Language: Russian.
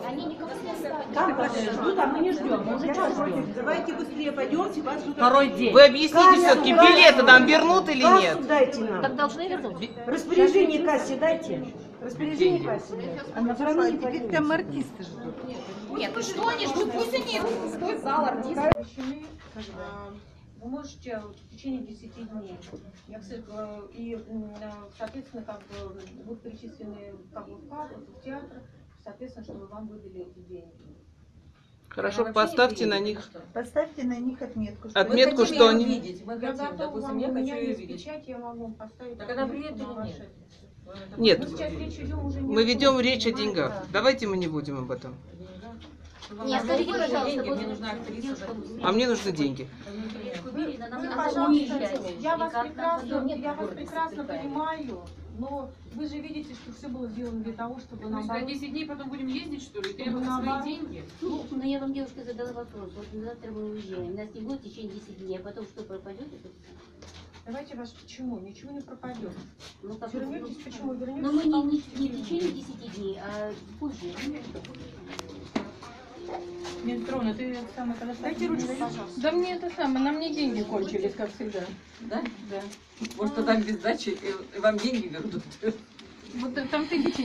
Они никого не оставят. Там ждут, а мы не ждем. Мы уже час ждем. Давайте быстрее пойдемте, вас ждут. Второй день. Вы объясните все-таки, билеты нам вернут или нет? Кассу дайте нам. Так должны вернуть. Распоряжение кассе дайте. Распоряжение кассе дайте. А на второй теперь там артисты ждут. Нет, ну что они ждут? Пусть они пустой зал артистов. Вы можете в течение 10 дней, и, соответственно, как бы будут перечислены как бы в театр, соответственно, чтобы вам выдали эти деньги. Хорошо, поставьте на них. Поставьте на них отметку. Отметку, что они... видеть. Мы Я хотим, готова допустим, вам, я у меня хочу ее есть видеть. печать, я могу вам поставить. Так она отметку приедет на или нет? ваше- Нет, Мы сейчас речь ведем уже не мы о том, ведем речь о понимаете? деньгах. Давайте мы не будем об этом. Нет, скажите, пожалуйста, деньги, вот мне нужна актриса. А мне нужны деньги. Вы, пожалуйста, я вас прекрасно понимаю, но вы же видите, что все было сделано для того, чтобы нам... За 10 дней потом будем ездить, что ли, требовать наоборот. свои деньги? Ну, но я вам, девушка, задала вопрос. Вот завтра мы уезжаем. Нас не будет в течение 10 дней, а потом что, пропадете? Давайте вас почему? Ничего не пропадет. Ну, как Вернетесь, почему? Вернетесь. но мы не в течение 10 дней, а позже. Петровна, ты самое когда Дайте ручку, пожалуйста. Да мне это самое, на мне деньги кончились, как всегда. Да? Да. Может, тогда без сдачи и вам деньги вернут. Вот там 1000